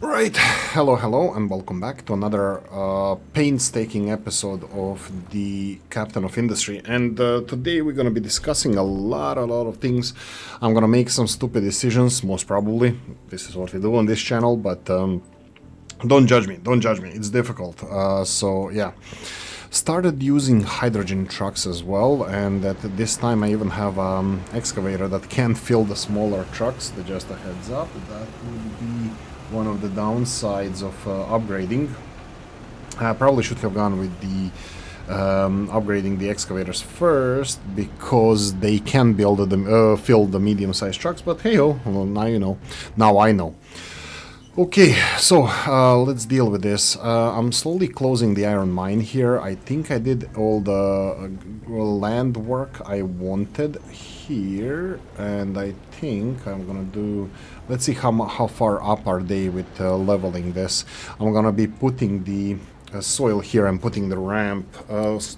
Right, hello, and welcome back to another painstaking episode of the Captain of Industry. And today we're going to be discussing a lot of things. I'm going to make some stupid decisions, most probably. This is what we do on this channel, but don't judge me. It's difficult. So yeah, started using hydrogen trucks as well, and at this time I even have excavator that can fill the smaller trucks. Just a heads up, that would be one of the downsides of upgrading. I probably should have gone with the upgrading the excavators first, because they can build fill the medium-sized trucks. But hey ho, well, now you know. Now I know. Okay, so let's deal with this. I'm slowly closing the iron mine here. I think I did all the land work I wanted here, and I think I'm gonna do. Let's see how far up are they with leveling this. I'm gonna be putting the soil here and putting the ramp.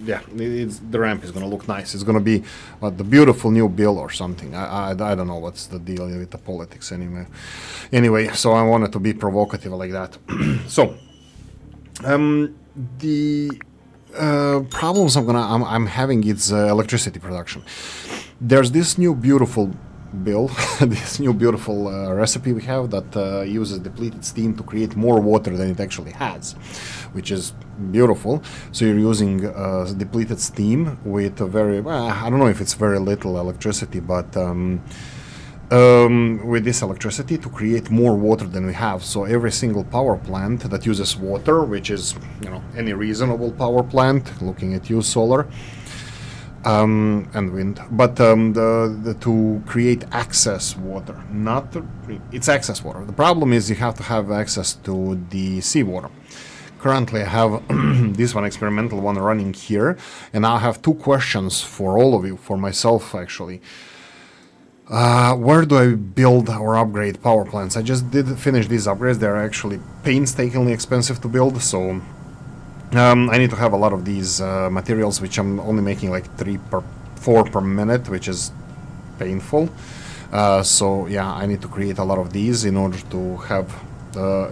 Yeah, the ramp is gonna look nice. It's gonna be the beautiful new bill or something. I don't know what's the deal with the politics anyway, so I wanted to be provocative like that. So the problems I'm having is electricity production. There's this new beautiful bill, this new beautiful recipe we have that uses depleted steam to create more water than it actually has, which is beautiful. So you're using depleted steam with a very, I don't know if it's very little electricity, but with this electricity to create more water than we have. So every single power plant that uses water, which is, any reasonable power plant, looking at you, solar, and wind, but to create excess water, it's excess water. The problem is you have to have access to the seawater. Currently I have this experimental one running here, and I have two questions for all of you, for myself actually. Where do I build or upgrade power plants? I just did finish these upgrades. They're actually painstakingly expensive to build, so I need to have a lot of these materials, which I'm only making like 4 per minute, which is painful. So yeah, I need to create a lot of these in order to have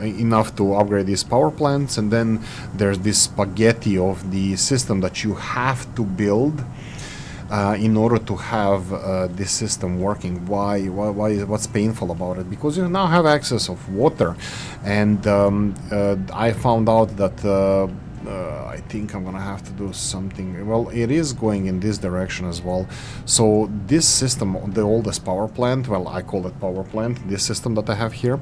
enough to upgrade these power plants. And then there's this spaghetti of the system that you have to build in order to have this system working. What's painful about it? Because you now have access of water, and I found out that I think I'm gonna have to do something. Well, it is going in this direction as well. So this system, the oldest power plant, well, I call it power plant, this system that I have here,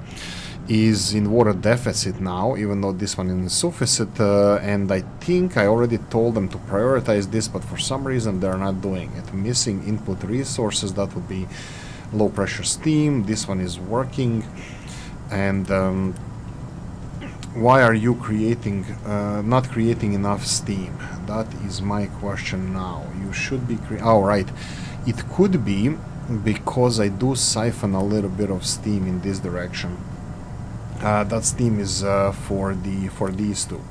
is in water deficit now, even though this one is in sufficit, and I think I already told them to prioritize this, but for some reason they're not doing it. Missing input resources, that would be low pressure steam. This one is working, and why are you not creating enough steam? That is my question now. You should be right. It could be because I do siphon a little bit of steam in this direction. That steam is for these two.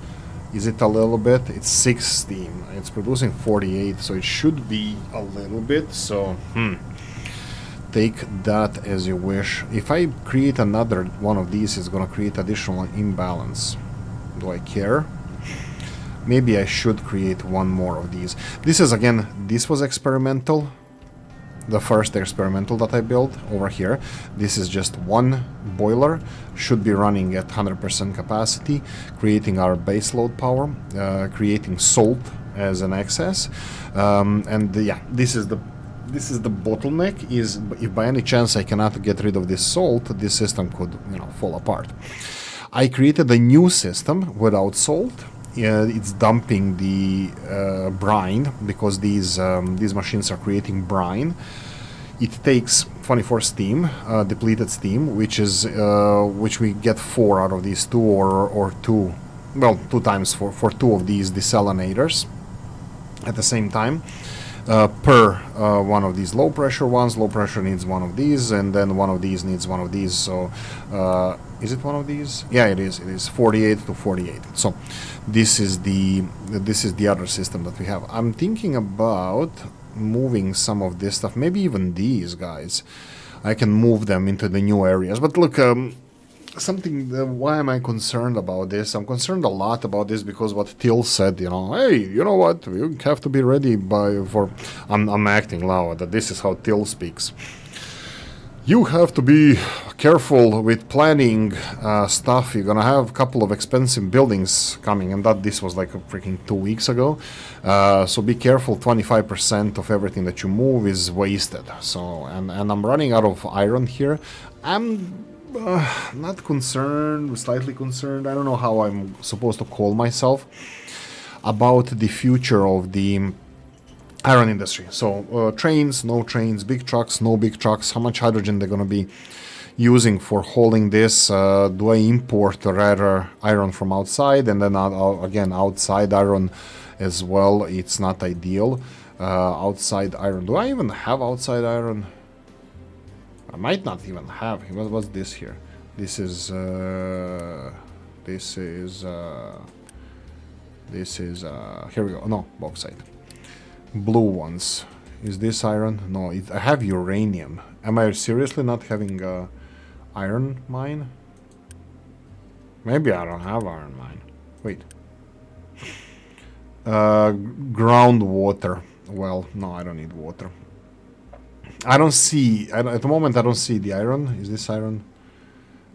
Is it a little bit? It's 6 steam. It's producing 48, so it should be a little bit. So take that as you wish. If I create another one of these, it's gonna create additional imbalance. Do I care? Maybe I should create one more of these. This was experimental. The first experimental that I built over here. This is just one boiler, should be running at 100% capacity, creating our baseload power, creating salt as an excess, and yeah, this is the bottleneck. Is if by any chance I cannot get rid of this salt, this system could fall apart. I created a new system without salt. It's dumping the brine, because these machines are creating brine. It takes 24 steam, depleted steam, which we get 4 out of these 2 or 2, well, 2 times for 2 of these desalinators at the same time. Per one of these low pressure ones. Low pressure needs one of these, and then one of these needs one of these. So is it one of these? Yeah, it is. It is 48 to 48. So this is the other system that we have. I'm thinking about moving some of this stuff, maybe even these guys. I can move them into the new areas. But look, why am I concerned about this? I'm concerned a lot about this because what Till said, hey, you know what, you have to be ready I'm acting loud, that this is how Till speaks. You have to be careful with planning stuff. You're gonna have a couple of expensive buildings coming, and this was like a freaking 2 weeks ago. So be careful. 25% of everything that you move is wasted. So and I'm running out of iron here. I'm not concerned, slightly concerned. I don't know how I'm supposed to call myself about the future of the iron industry. So trains, no trains, big trucks, no big trucks. How much hydrogen they're going to be using for hauling this? Do I import rather iron from outside, and then again outside iron as well? It's not ideal. Outside iron. Do I even have outside iron? I might not even have. What's this here? This is here we go. No, bauxite. Blue ones. Is this iron? No, I have uranium. Am I seriously not having a iron mine? Maybe I don't have iron mine. Wait. Groundwater. Well, no, I don't need water. I don't see, at the moment I don't see the iron. Is this iron?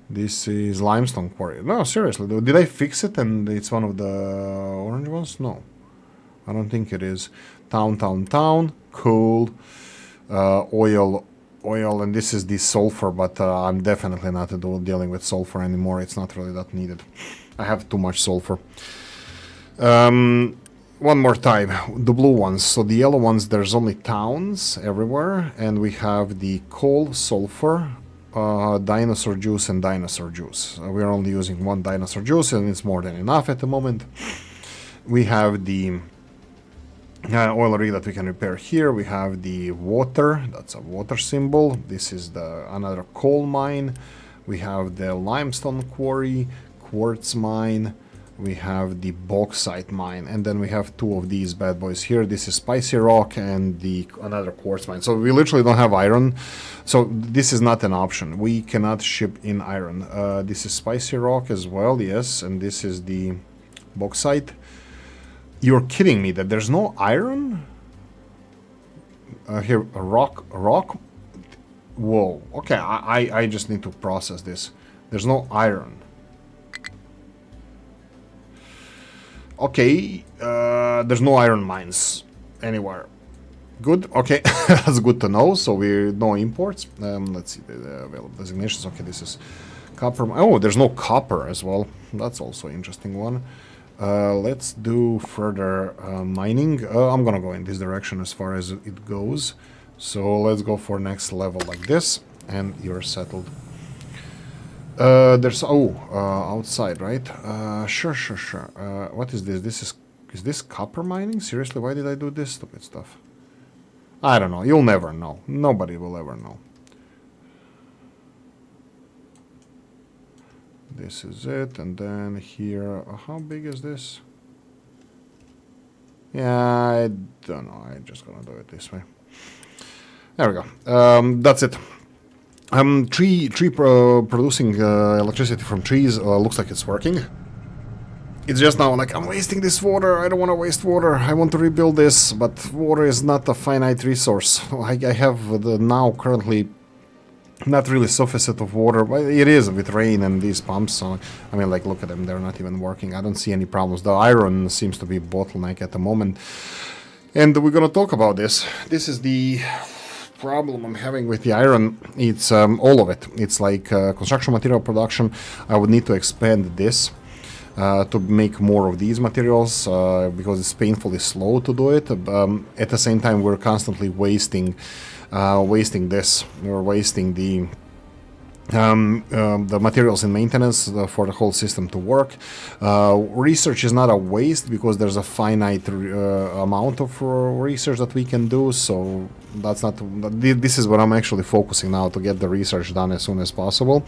This is limestone quarry. No, seriously, did I fix it and it's one of the orange ones? No, I don't think it is. Town, cool. Oil, and this is the sulfur, but I'm definitely not dealing with sulfur anymore. It's not really that needed. I have too much sulfur. One more time, the blue ones. So the yellow ones, there's only towns everywhere, and we have the coal, sulfur, dinosaur juice, and dinosaur juice. We're only using one dinosaur juice, and it's more than enough at the moment. We have the oil rig that we can repair here. We have the water, that's a water symbol. This is another coal mine. We have the limestone quarry, quartz mine. We have the bauxite mine, and then we have two of these bad boys here. This is spicy rock and another quartz mine. So we literally don't have iron. So this is not an option. We cannot ship in iron. This is spicy rock as well, yes, and this is the bauxite. You're kidding me that there's no iron? Here, rock. Whoa, okay, I just need to process this. There's no iron. Okay, there's no iron mines anywhere. Good, okay, that's good to know. So we no imports. Let's see the available designations. Okay, this is copper. Oh, there's no copper as well. That's also an interesting one. Let's do further mining. I'm gonna go in this direction as far as it goes. So let's go for next level like this, and you're settled. There's outside, right? Sure. What is this? Is this copper mining? Seriously, why did I do this stupid stuff? I don't know. You'll never know. Nobody will ever know. This is it, and then here. How big is this? Yeah, I don't know. I'm just gonna do it this way. There we go. That's it. Tree producing electricity from trees looks like it's working. It's just now like, I'm wasting this water, I don't want to waste water, I want to rebuild this, but water is not a finite resource. I have now currently not really sufficient of water, but it is with rain and these pumps, so I mean, like, look at them, they're not even working. I don't see any problems. The iron seems to be bottleneck at the moment, and we're gonna talk about this. This is the problem I'm having with the iron. It's all of it. It's like construction material production. I would need to expand this to make more of these materials because it's painfully slow to do it. At the same time, we're constantly wasting this. We're wasting the materials in maintenance for the whole system to work. Research is not a waste because there's a finite amount of research that we can do, so that's not. This is what I'm actually focusing now, to get the research done as soon as possible,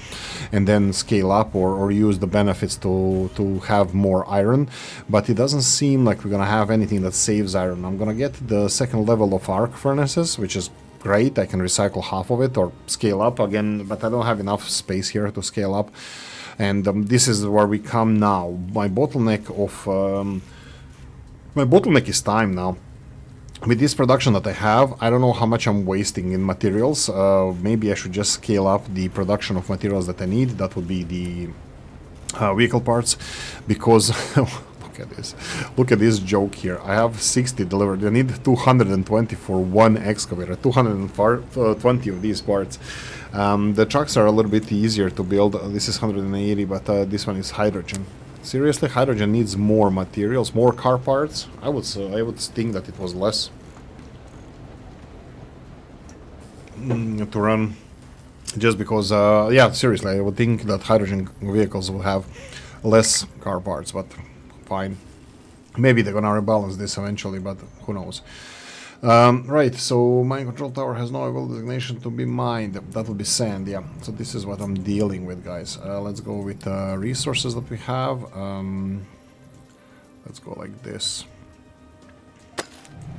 and then scale up or use the benefits to have more iron. But it doesn't seem like we're gonna have anything that saves iron. I'm gonna get the second level of arc furnaces, which is great. I can recycle half of it or scale up again, but I don't have enough space here to scale up. And this is where we come now. My bottleneck is time now. With this production that I have, I don't know how much I'm wasting in materials. Maybe I should just scale up the production of materials that I need. That would be the vehicle parts, because look at this joke here. I have 60 delivered. I need 220 for one excavator, 220 of these parts. The trucks are a little bit easier to build. This is 180, but this one is hydrogen. Seriously, hydrogen needs more materials, more car parts. I would think that it was less to run, just because yeah, seriously, I would think that hydrogen vehicles will have less car parts, but fine. Maybe they're gonna rebalance this eventually, but who knows. Right, so mine control tower has no available designation to be mined. That will be sand, yeah. So this is what I'm dealing with, guys. Let's go with resources that we have. Let's go like this.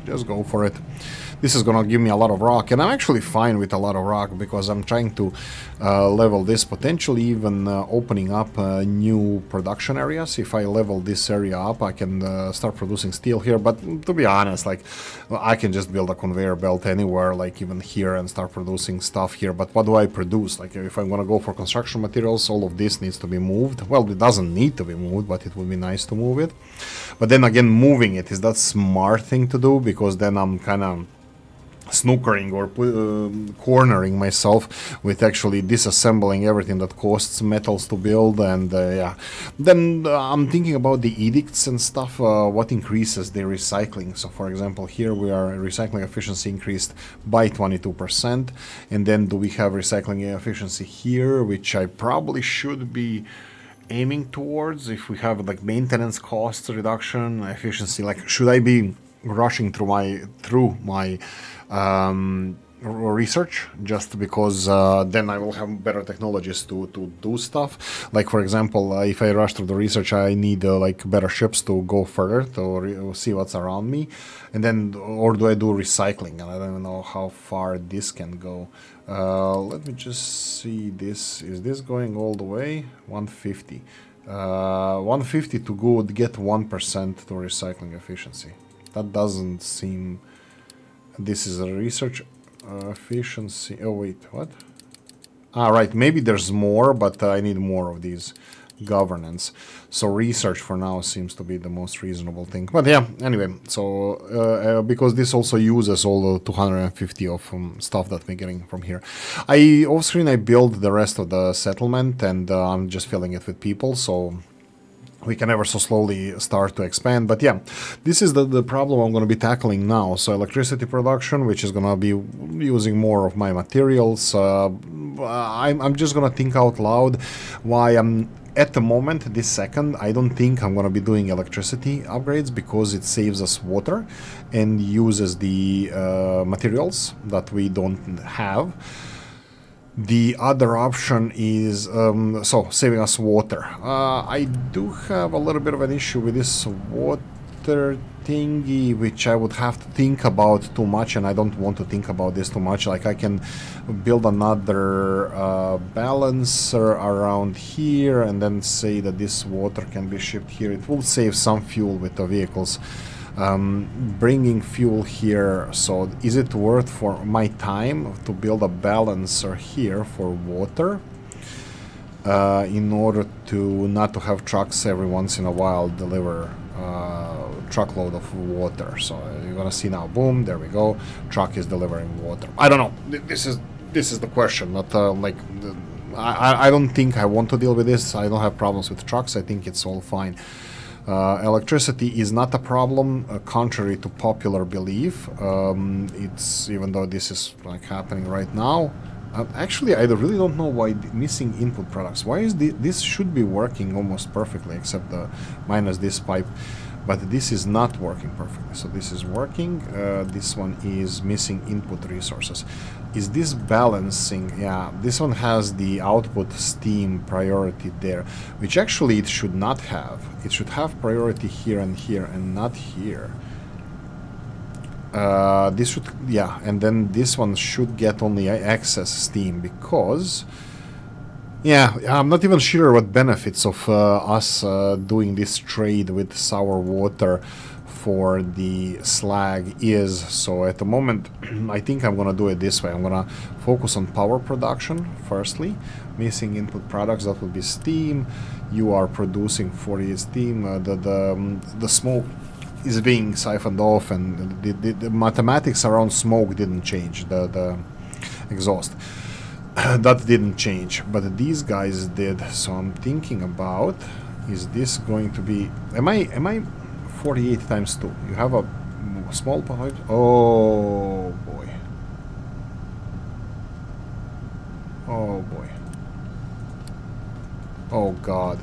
Just go for it. This is gonna give me a lot of rock, and I'm actually fine with a lot of rock, because I'm trying to level this, potentially even opening up new production areas. If I level this area up, I can start producing steel here, but to be honest, like, I can just build a conveyor belt anywhere, like even here, and start producing stuff here. But what do I produce? Like, if I'm gonna go for construction materials, all of this needs to be moved. Well, it doesn't need to be moved, but it would be nice to move it. But then again, moving it, is that smart thing to do? Because then I'm kind of snookering or cornering myself with actually disassembling everything that costs metals to build. And yeah, then I'm thinking about the edicts and stuff, what increases the recycling. So for example, here we are recycling efficiency increased by 22%, and then do we have recycling efficiency here, which I probably should be aiming towards if we have like maintenance costs reduction efficiency. Like, should I be rushing through my research just because then I will have better technologies to do stuff? Like, for example, if I rush through the research, I need like better ships to go further to see what's around me, and then, or do I do recycling? And I don't know how far this can go. Let me just see this. Is this going all the way? 150. 150 to go get 1% to recycling efficiency. That doesn't seem... This is a research efficiency. Oh, wait, what? Ah, right, maybe there's more, but I need more of these governance. So research for now seems to be the most reasonable thing. But yeah, anyway, so because this also uses all the 250 of stuff that we're getting from here. Off screen I build the rest of the settlement, and I'm just filling it with people, so we can ever so slowly start to expand. But yeah, this is the problem I'm going to be tackling now. So electricity production, which is going to be using more of my materials. I'm just going to think out loud why I'm... At the moment, this second, I don't think I'm going to be doing electricity upgrades, because it saves us water and uses the materials that we don't have. The other option is, so, saving us water. I do have a little bit of an issue with this water thingy, which I would have to think about too much, and I don't want to think about this too much. Like, I can build another balancer around here, and then say that this water can be shipped here. It will save some fuel with the vehicles. Bringing fuel here, so is it worth for my time to build a balancer here for water in order to not to have trucks every once in a while deliver truckload of water? So you're gonna see now, boom, there we go, truck is delivering water. I don't know, this is the question, not like I don't think I want to deal with this. I don't have problems with trucks, I think it's all fine. Electricity is not a problem, contrary to popular belief. It's, even though this is like happening right now. Actually, I really don't know why missing input products. Why is this should be working almost perfectly, except minus this pipe. But this is not working perfectly. So this is working. This one is missing input resources. Is this balancing? Yeah, this one has the output steam priority there, which actually it should not have. It should have priority here and not here. This should, yeah, and then this one should get only excess steam, because Yeah, I'm not even sure what benefits of us doing this trade with sour water for the slag is. So at the moment, I think I'm gonna do it this way. I'm gonna focus on power production firstly. Missing input products, that would be steam. You are producing 40 steam. The smoke is being siphoned off, and the mathematics around smoke didn't change. The exhaust. That didn't change, but these guys did. So I'm thinking about, is this going to be, am I 48 times 2? You have a small pipe. Oh boy. Oh boy. Oh god.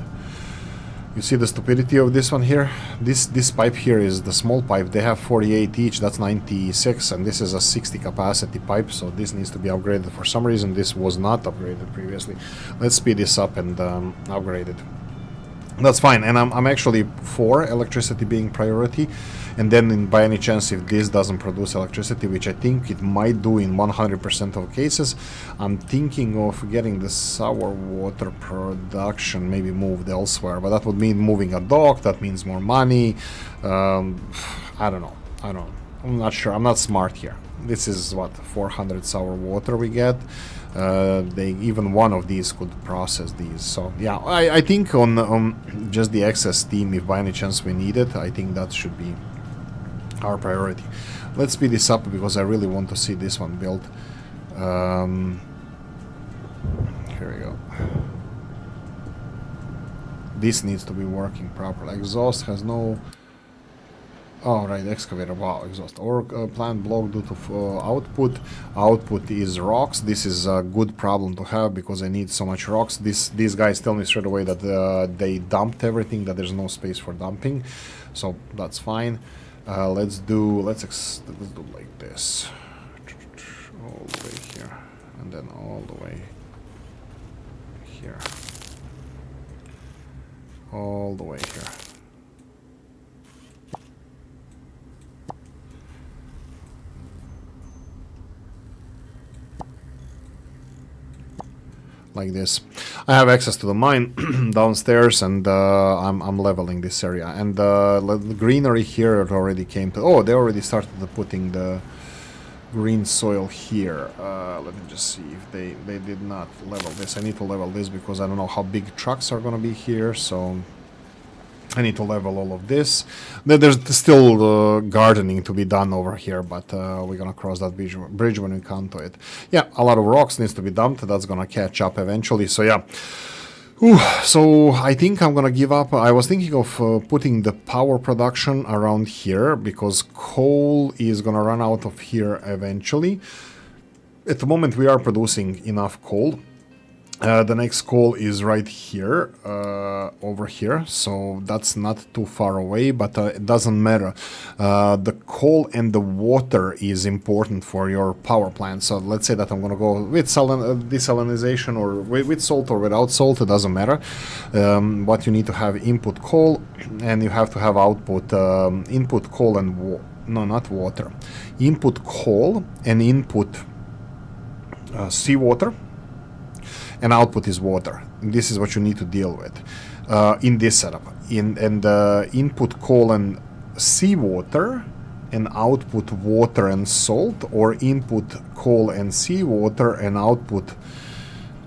You see the stupidity of this one here? This pipe here is the small pipe. They have 48 each, that's 96, and this is a 60 capacity pipe, so this needs to be upgraded. For some reason this was not upgraded previously. Let's speed this up and upgrade it. That's fine, and I'm actually for electricity being priority, and then by any chance if this doesn't produce electricity, which I think it might do in 100% of cases, I'm thinking of getting the sour water production maybe moved elsewhere, but that would mean moving a dock, that means more money. I don't know, I'm not sure, I'm not smart here. This is what, 400 sour water we get. Even one of these could process these. So yeah, I think on just the excess steam, if by any chance we need it, I think that should be our priority. Let's speed this up because I really want to see this one built. Here we go. This needs to be working properly. Exhaust has no... Oh, right, excavator, wow, exhaust. Or plant block due to output. Output is rocks. This is a good problem to have because I need so much rocks. These guys tell me straight away that they dumped everything, that there's no space for dumping. So that's fine. Let's do like this. All the way here. And then all the way here. All the way here. Like this. I have access to the mine downstairs, and I'm leveling this area. And the greenery here already came to... Oh, they already started putting the green soil here. Let me just see if they did not level this. I need to level this because I don't know how big trucks are gonna be here, so I need to level all of this. There's still gardening to be done over here, but we're gonna cross that bridge when we come to it. Yeah, a lot of rocks needs to be dumped. That's gonna catch up eventually. So yeah. Ooh, so I think I'm gonna give up. I was thinking of putting the power production around here because coal is gonna run out of here eventually. At the moment we are producing enough coal. The next coal is right here, over here, so that's not too far away, but it doesn't matter. The coal and the water is important for your power plant, so let's say that I'm gonna go with desalinization or with salt or without salt, it doesn't matter. But you need to have input coal, and you have to have output, input coal and no, not water. Input coal and input seawater. And output is water. This is what you need to deal with in this setup. Input coal and seawater, and output water and salt, or input coal and seawater and output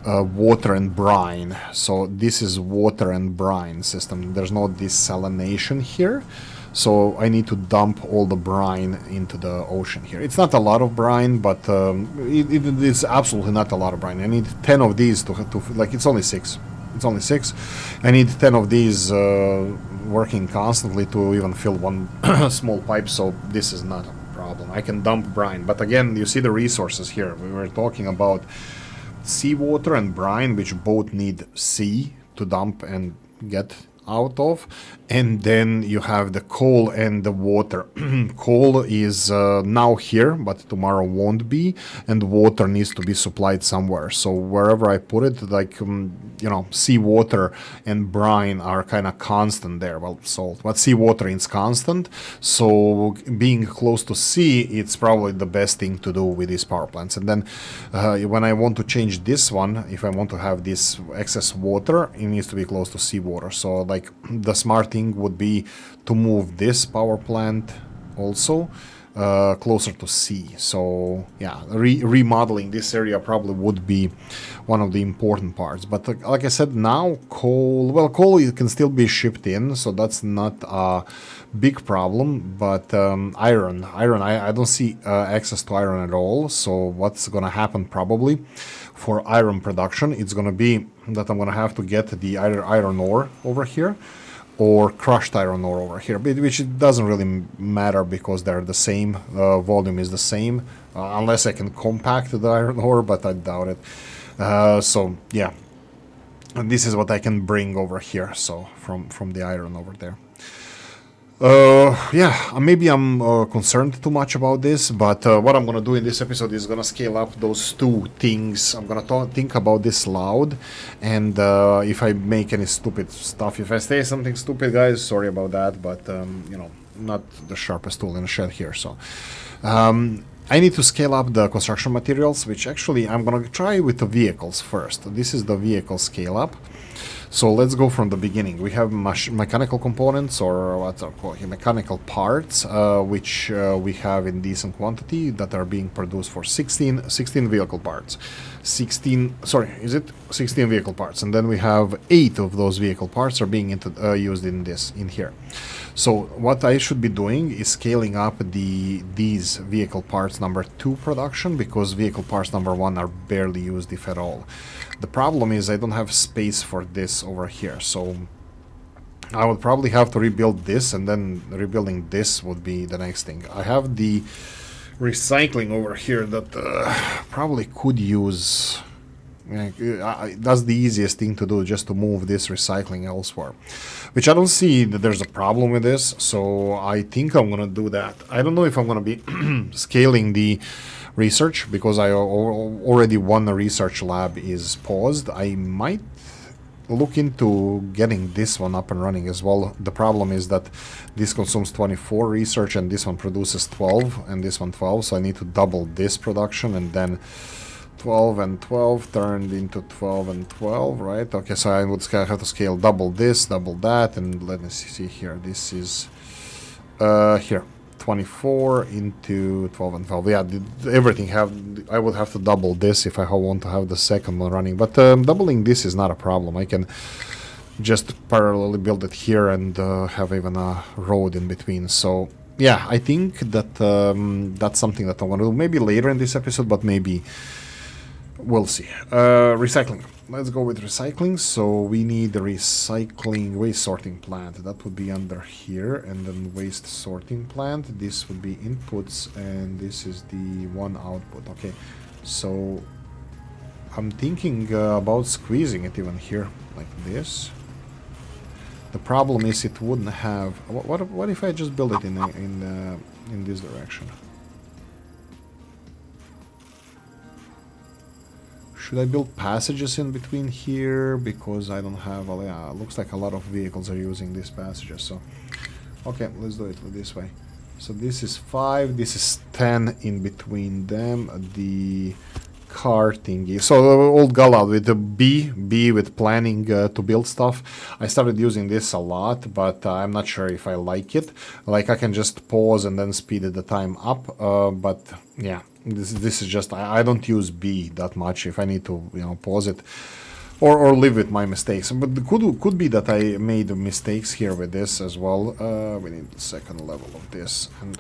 water and brine. So this is water and brine system. There's no desalination here. So I need to dump all the brine into the ocean here. It's not a lot of brine, but it is absolutely not a lot of brine. I need 10 of these to like, it's only 6. It's only 6. I need 10 of these working constantly to even fill one small pipe, so this is not a problem. I can dump brine, but again, you see the resources here. We were talking about seawater and brine, which both need sea to dump and get out of, and then you have the coal and the water. Coal is now here, but tomorrow won't be, and water needs to be supplied somewhere. So wherever I put it, like seawater and brine are kind of constant there. Well, salt, but seawater is constant. So being close to sea, it's probably the best thing to do with these power plants. And then when I want to change this one, if I want to have this excess water, it needs to be close to seawater. So like the smart thing would be to move this power plant also closer to sea. So yeah, remodeling this area probably would be one of the important parts. But like I said, now coal it can still be shipped in, so that's not a big problem. But iron, I don't see access to iron at all. So what's gonna happen probably for iron production, it's gonna be that I'm gonna have to get the either iron ore over here or crushed iron ore over here, which it doesn't really matter because they're the same, volume is the same, unless I can compact the iron ore, but I doubt it. So yeah, and this is what I can bring over here, so from the iron over there. Yeah, maybe I'm concerned too much about this, but what I'm gonna do in this episode is gonna scale up those two things. I'm gonna think about this loud, and if I make any stupid stuff, if I say something stupid, guys, sorry about that, but not the sharpest tool in the shed here, so I need to scale up the construction materials, which actually I'm gonna try with the vehicles first. This is the vehicle scale up. So let's go from the beginning. We have mechanical components, or what's called mechanical parts, which we have in decent quantity that are being produced for 16 vehicle parts. 16 vehicle parts, and then we have 8 of those vehicle parts are being used in here. So what I should be doing is scaling up these vehicle parts number 2 production, because vehicle parts number 1 are barely used, if at all. The problem is I don't have space for this over here, so I would probably have to rebuild this, and then rebuilding this would be the next thing. I have the recycling over here that probably could use. That's the easiest thing to do, just to move this recycling elsewhere, which I don't see that there's a problem with this, so I think I'm gonna do that. I don't know if I'm gonna be scaling the research, because I already one research lab is paused. I might look into getting this one up and running as well. The problem is that this consumes 24 research and this one produces 12 and this one 12, so I need to double this production, and then 12 and 12 turned into 12 and 12, right? Okay, so I would have to scale double this, double that, and let me see here. This is here 24 into 12 and 12. Yeah, everything I would have to double this if I want to have the second one running, but doubling this is not a problem. I can just parallelly build it here and have even a road in between. So yeah, I think that that's something that I want to do maybe later in this episode, but maybe we'll see. Recycling. Let's go with recycling. So we need the recycling waste sorting plant. That would be under here, and then waste sorting plant. This would be inputs, and this is the one output. Okay, so I'm thinking about squeezing it even here, like this. The problem is it wouldn't have. What if I just build it in this direction? Should I build passages in between here? Because I don't have, yeah, looks like a lot of vehicles are using these passages, so okay, let's do it this way. So this is 5, this is 10 in between them, the car thingy. So old Gala with the B with planning to build stuff. I started using this a lot, but I'm not sure if I like it. Like, I can just pause and then speed the time up, but yeah, this is just, I don't use B that much if I need to, pause it or live with my mistakes. But it could be that I made mistakes here with this as well. We need the second level of this, and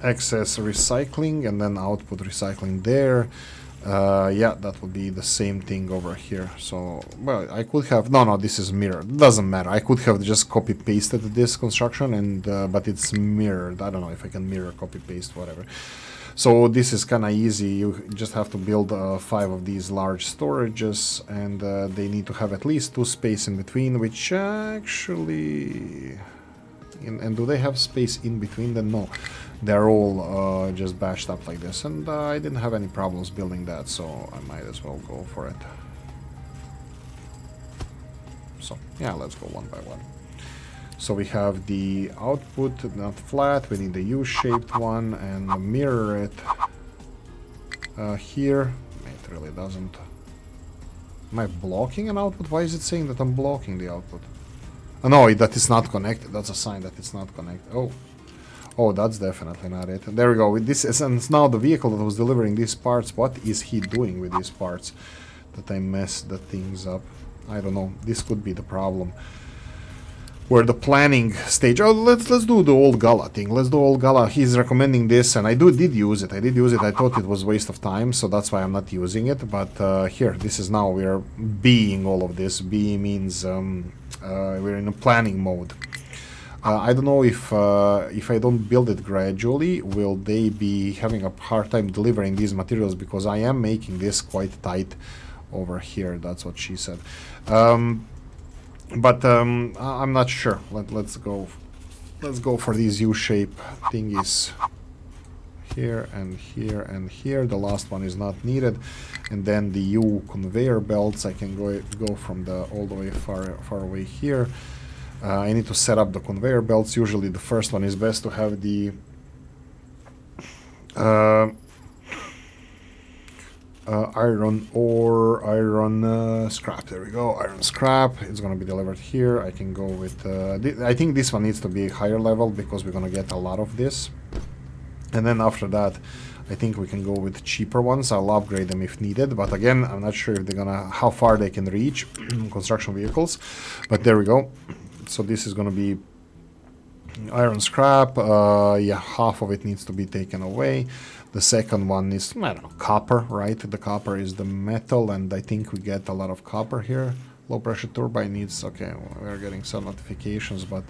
excess recycling, and then output recycling there. Yeah, that would be the same thing over here. So, well, I could have, no, this is mirrored. Doesn't matter. I could have just copy pasted this construction, and but it's mirrored. I don't know if I can mirror, copy paste, whatever. So this is kind of easy. You just have to build 5 of these large storages, and they need to have at least 2 space in between, which actually... And do they have space in between them? No. They're all just bashed up like this, and I didn't have any problems building that, so I might as well go for it. So, yeah, let's go one by one. So we have the output, not flat, we need the U-shaped one, and mirror it here. It really doesn't. Am I blocking an output? Why is it saying that I'm blocking the output? Oh, no, that is not connected. That's a sign that it's not connected. Oh, that's definitely not it. There we go. With this, and now the vehicle that was delivering these parts, what is he doing with these parts? That I messed the things up. I don't know. This could be the problem. Where the planning stage. Oh, let's do the old Gala thing. Let's do old Gala. He's recommending this, and I did use it. I thought it was a waste of time, so that's why I'm not using it. But here, this is now we are being all of this. B means we're in a planning mode. I don't know if I don't build it gradually, will they be having a hard time delivering these materials, because I am making this quite tight over here. That's what she said. But I'm not sure. Let's go for these U-shape thingies here and here and here. The last one is not needed, and then the U conveyor belts. I can go from the all the way far away here. I need to set up the conveyor belts. Usually the first one is best to have the iron ore, iron scrap. There we go, iron scrap. It's gonna be delivered here. I can go with I think this one needs to be higher level, because we're gonna get a lot of this. And then after that, I think we can go with cheaper ones. I'll upgrade them if needed, but again, I'm not sure if they're gonna, how far they can reach construction vehicles. But there we go. So this is gonna be iron scrap. Yeah, half of it needs to be taken away. The second one is, I don't know, copper, right? The copper is the metal, and I think we get a lot of copper here. Low pressure turbine needs, okay, well, we're getting some notifications, but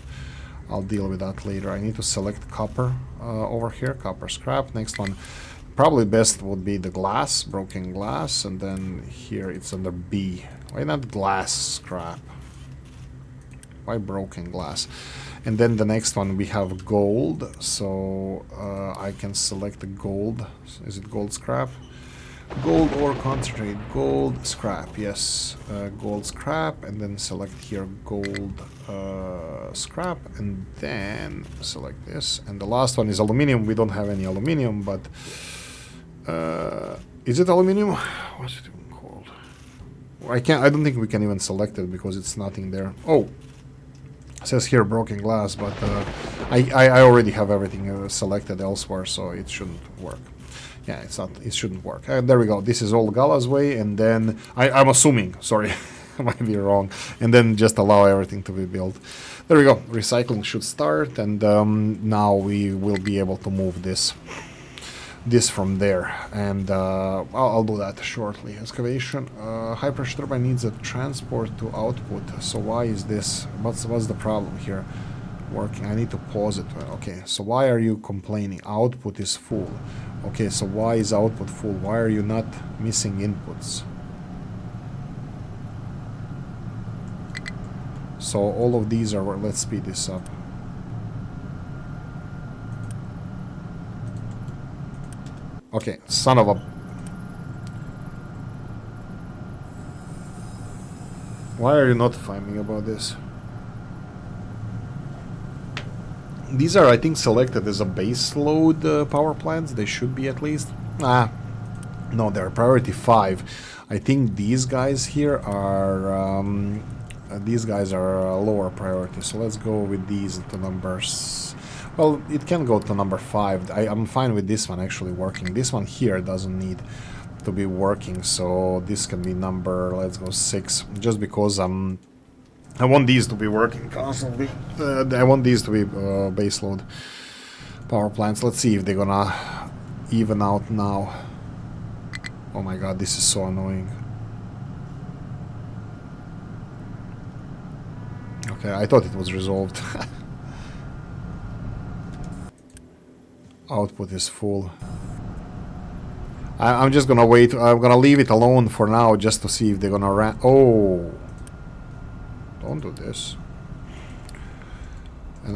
I'll deal with that later. I need to select copper over here, copper scrap. Next one, probably best would be the glass, broken glass, and then here it's under B. Why not glass scrap? Why broken glass? And then the next one we have gold, so I can select the gold. Is it gold scrap? Gold ore concentrate, gold scrap, yes, gold scrap, and then select here gold scrap, and then select this. And the last one is aluminium. We don't have any aluminium, but is it aluminium? What's it even called? I don't think we can even select it because it's nothing there. Oh. It says here broken glass, but I already have everything selected elsewhere, so it shouldn't work. Yeah, it shouldn't work. There we go. This is all Gala's way, and then I'm assuming, sorry, I might be wrong, and then just allow everything to be built. There we go. Recycling should start, and now we will be able to move this from there, and I'll do that shortly. Excavation. High pressure turbine needs a transport to output. So why is this? What's the problem here? Working. I need to pause it. Okay. So why are you complaining? Output is full. Okay. So why is output full? Why are you not missing inputs? So all of these are. Let's speed this up. Okay, son of a... Why are you notifying me about this? These are, I think, selected as a base load power plants. They should be at least. No, they're priority 5. I think these guys here are... these guys are lower priority. So let's go with these to numbers... Well, it can go to number 5. I'm fine with this one actually working. This one here doesn't need to be working, so this can be number, let's go 6, just because I want these to be working constantly. I want these to be baseload power plants. Let's see if they're gonna even out now. Oh my god, this is so annoying. Okay, I thought it was resolved. Output is full. I'm just gonna wait. I'm gonna leave it alone for now just to see if they're gonna run. Oh, don't do this.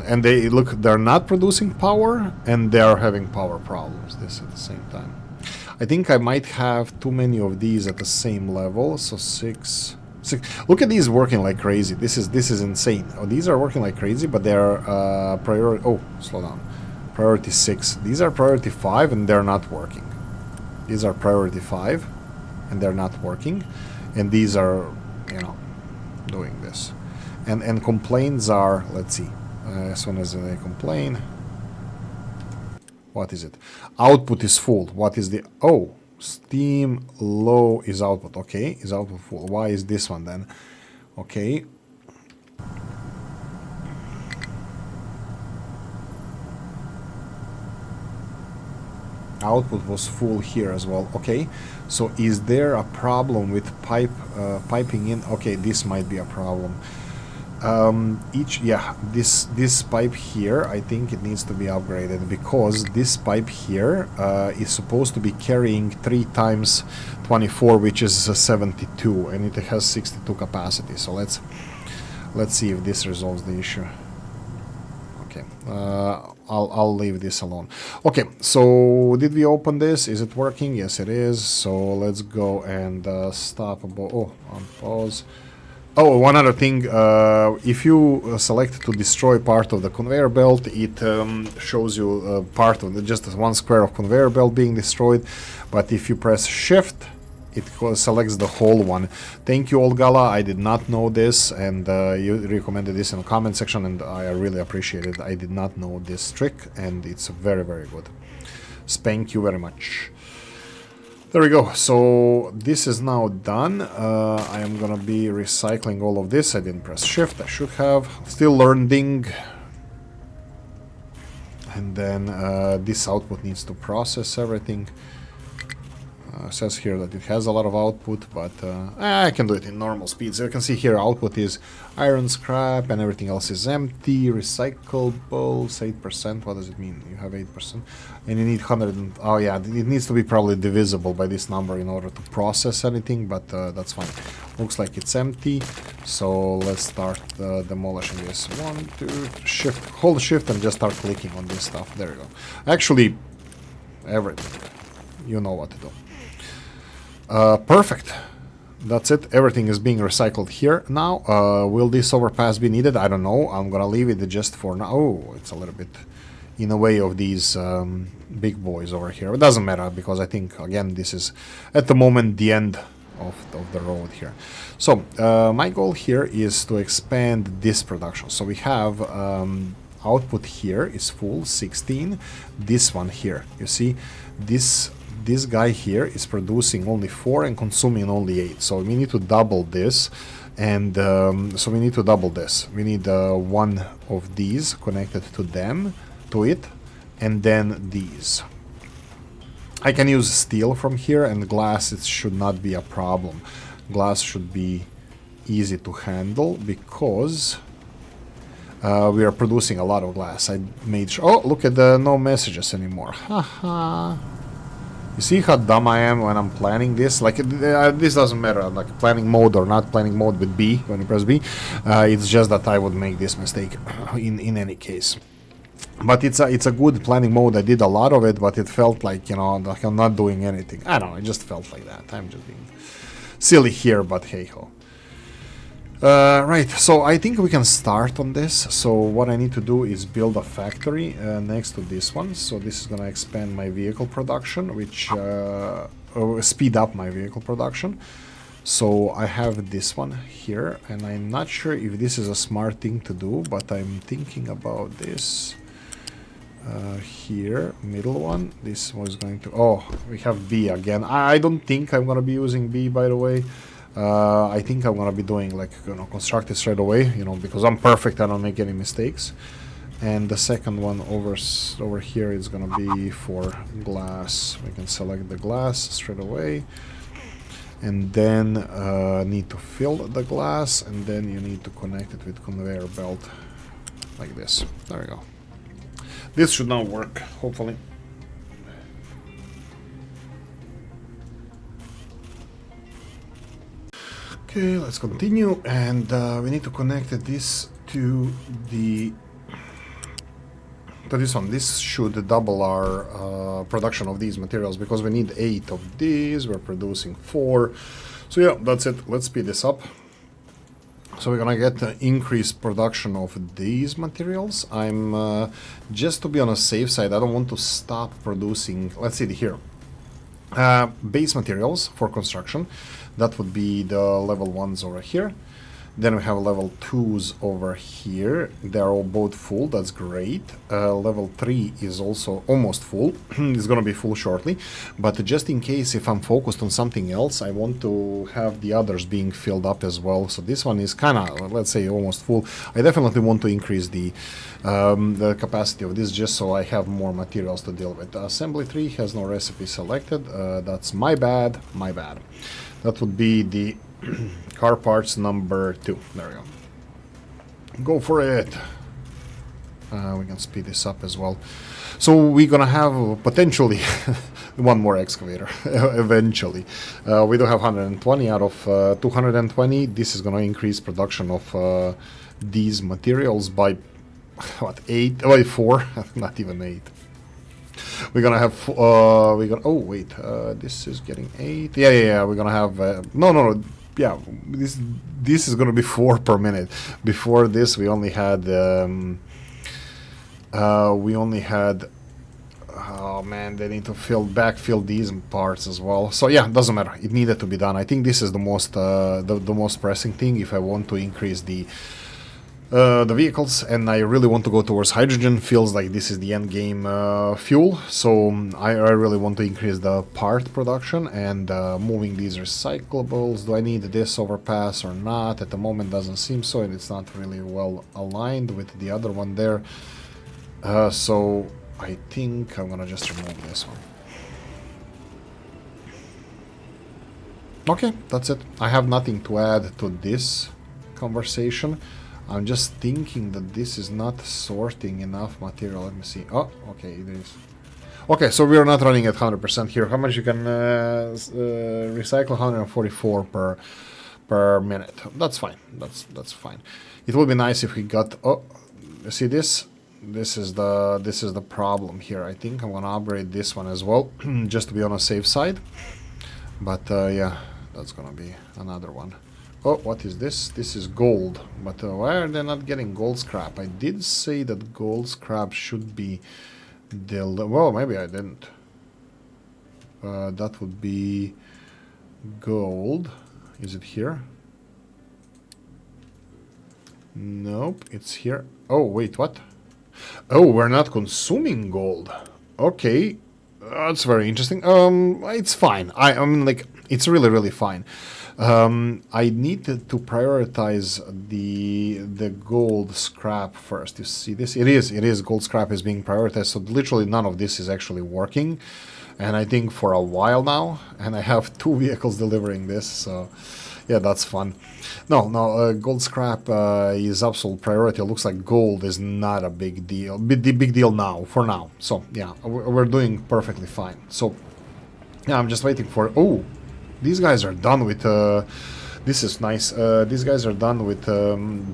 And they look, they're not producing power and they're having power problems this at the same time. I think I might have too many of these at the same level. So six. Look at these working like crazy. This is insane. Oh, these are working like crazy, but they're priority. Oh, slow down. Priority 6. These are priority 5 and they're not working. These are priority 5 and they're not working. And these are, you know, doing this. And complaints are, let's see. As soon as they complain, what is it? Output is full. What is the... Oh, steam low is output. Okay, is output full. Why is this one then? Okay. Output was full here as well. Okay, so is there a problem with piping in? Okay, this might be a problem. This pipe here, I think it needs to be upgraded, because this pipe here is supposed to be carrying 3 times 24, which is 72, and it has 62 capacity. So let's see if this resolves the issue. Okay, I'll leave this alone. Okay, so did we open this? Is it working? Yes, it is. So let's go and stop. On pause. Oh, one other thing, if you select to destroy part of the conveyor belt, it shows you part of just 1 square of conveyor belt being destroyed, but if you press shift, it selects the whole one. Thank you, Olgala. I did not know this, and you recommended this in the comment section, and I really appreciate it. I did not know this trick, and it's very, very good. Thank you very much. There we go. So this is now done. I am gonna be recycling all of this. I didn't press shift. I should have. Still learning. And then this output needs to process everything. Says here that it has a lot of output, but I can do it in normal speed. So you can see here output is iron scrap and everything else is empty. Recyclables 8%. What does it mean? You have 8%, and you need 100. Oh yeah, it needs to be probably divisible by this number in order to process anything, but that's fine. Looks like it's empty. So let's start demolishing this. 1, 2, shift. Hold shift and just start clicking on this stuff. There you go. Actually, everything. You know what to do. Perfect. That's it. Everything is being recycled here now. Will this overpass be needed? I don't know. I'm gonna leave it just for now. Oh, it's a little bit in the way of these big boys over here. It doesn't matter, because I think, again, this is at the moment the end of the road here. So my goal here is to expand this production. So we have output here is full 16. This one here, you see, this guy here is producing only 4 and consuming only 8. So we need to double this, and so we need to double this. We need one of these connected to it, and then these. I can use steel from here, and glass, it should not be a problem. Glass should be easy to handle, because we are producing a lot of glass. I made sure. Oh, look at the no messages anymore. Haha. You see how dumb I am when I'm planning this? Like, this doesn't matter, like planning mode or not planning mode with B, when you press B. It's just that I would make this mistake in any case. But it's a good planning mode. I did a lot of it, but it felt like, you know, like I'm not doing anything. I don't know, it just felt like that. I'm just being silly here, but hey-ho. Right, so I think we can start on this. So what I need to do is build a factory next to this one. So this is gonna expand my vehicle production, which speed up my vehicle production. So I have this one here, and I'm not sure if this is a smart thing to do, but I'm thinking about this. Here, middle one. This was going to... Oh, we have B again. I don't think I'm gonna be using B, by the way. I think I'm gonna be doing, like, you know, construct it straight away, you know, because I'm perfect, I don't make any mistakes. And the second one over here is gonna be for glass. We can select the glass straight away, and then need to fill the glass, and then you need to connect it with conveyor belt like this. There we go. This should now work, hopefully. Okay, let's continue, and we need to connect this to this one. This should double our production of these materials because we need 8 of these. We're producing 4. So yeah, that's it. Let's speed this up. So we're gonna get increased production of these materials. I'm just to be on a safe side, I don't want to stop producing. Let's see here. Base materials for construction. That would be the level 1s over here. Then we have level 2s over here. They're all both full. That's great. Level 3 is also almost full. It's gonna be full shortly. But just in case if I'm focused on something else, I want to have the others being filled up as well. So this one is kind of, let's say, almost full. I definitely want to increase the capacity of this just so I have more materials to deal with. Assembly 3 has no recipe selected. That's my bad. My bad. That would be the car parts number 2. There we go. Go for it. We can speed this up as well. So we're gonna have potentially one more excavator eventually. We do have 120 out of 220. This is gonna increase production of these materials by what, 8? By 4? Not even 8. We're gonna have oh wait, this is getting 8. Yeah, we're gonna have no, yeah, this is gonna be 4 per minute. Before this we only had oh man, they need to backfill these parts as well. So yeah, doesn't matter, it needed to be done. I think this is the most the most pressing thing if I want to increase the vehicles, and I really want to go towards hydrogen. Feels like this is the end game fuel, so I really want to increase the part production and moving these recyclables. Do I need this overpass or not? At the moment doesn't seem so, and it's not really well aligned with the other one there. So I think I'm gonna just remove this one. Okay, that's it. I have nothing to add to this conversation. I'm just thinking that this is not sorting enough material. Let me see. Oh, okay, it is. Okay, so we are not running at 100% here. How much you can recycle? 144 per minute. That's fine. That's fine. It would be nice if we got. Oh, you see this? This is the problem here. I think I'm gonna upgrade this one as well, just to be on a safe side. But yeah, that's gonna be another one. Oh, what is this? This is gold. But why are they not getting gold scrap? I did say that gold scrap should be well, maybe I didn't. That would be gold. Is it here? Nope, it's here. Oh, wait, what? Oh, we're not consuming gold. Okay, that's very interesting. It's fine. I mean, like, it's really fine. I need to prioritize the gold scrap first. You see this? It is gold scrap is being prioritized. So literally none of this is actually working, and I think for a while now. And I have 2 vehicles delivering this, so yeah, that's fun. No, gold scrap is absolute priority. It looks like gold is not a big deal. The big deal now for now. So yeah, we're doing perfectly fine. So yeah, I'm just waiting for. Oh. These guys are done with, this is nice, these guys are done with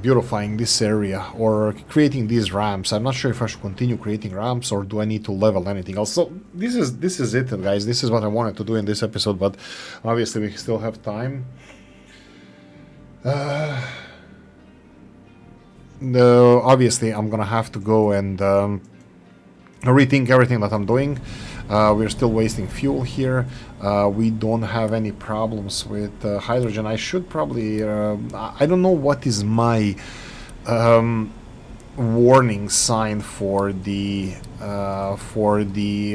beautifying this area or creating these ramps. I'm not sure if I should continue creating ramps or do I need to level anything else. So this is it, guys. This is what I wanted to do in this episode, but obviously we still have time. Obviously I'm gonna have to go and rethink everything that I'm doing. We're still wasting fuel here. We don't have any problems with hydrogen. I should probably I don't know what is my warning sign for the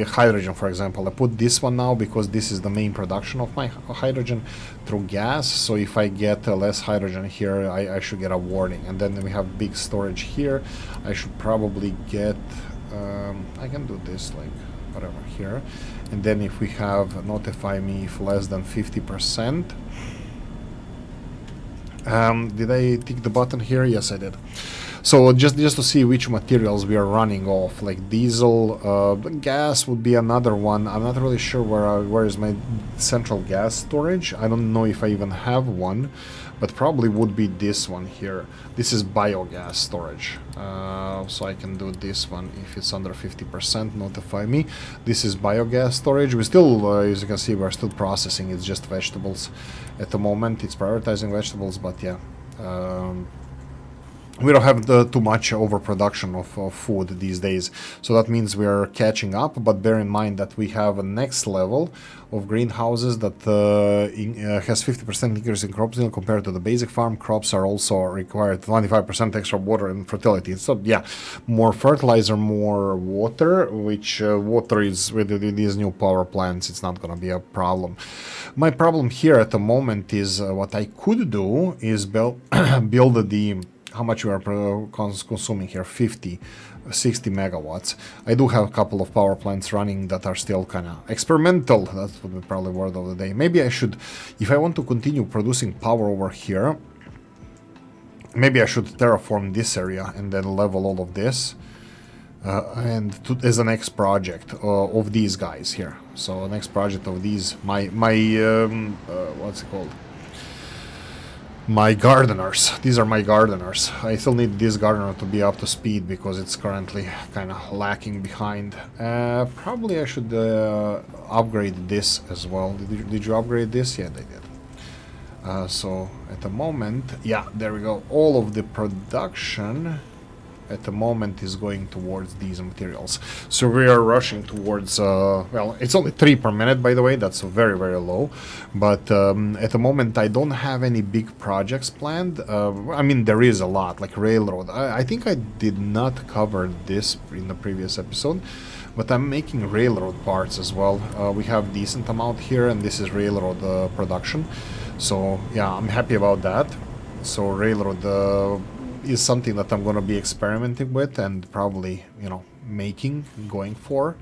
hydrogen, for example. I put this one now because this is the main production of my hydrogen through gas. So if I get less hydrogen here, I should get a warning. And then we have big storage here. I should probably get I can do this like whatever here, and then if we have notify me if less than 50%. Did I tick the button here? Yes, I did. So just to see which materials we are running off, like diesel, gas would be another one. I'm not really sure where is my central gas storage. I don't know if I even have one, but probably would be this one here. This is biogas storage, so I can do this one. If it's under 50%, notify me. This is biogas storage. We still, as you can see, we're still processing. It's just vegetables at the moment. It's prioritizing vegetables, but yeah, we don't have too much overproduction of food these days, so that means we are catching up. But bear in mind that we have a next level of greenhouses that has 50% increase in crop yield compared to the basic farm. Crops are also required 25% extra water and fertility. So yeah, more fertilizer, more water, which water is with these new power plants, it's not going to be a problem. My problem here at the moment is what I could do is build the how much we are consuming here, 60 megawatts. I do have a couple of power plants running that are still kind of experimental. That would be probably word of the day. Maybe I should, if I want to continue producing power over here, maybe I should terraform this area and then level all of this. As the next project of these guys here. So next project of these, my what's it called? My gardeners. These are my gardeners. I still need this gardener to be up to speed because it's currently kind of lacking behind. Probably I should upgrade this as well. Did you upgrade this? Yeah, they did. So at the moment, yeah, there we go. All of the production at the moment is going towards these materials. So we are rushing towards, well, it's only 3 per minute, by the way. That's very, very low. But at the moment, I don't have any big projects planned. I mean, there is a lot, like railroad. I think I did not cover this in the previous episode, but I'm making railroad parts as well. We have decent amount here, and this is railroad production. So yeah, I'm happy about that. So railroad is something that I'm going to be experimenting with and probably, you know, going for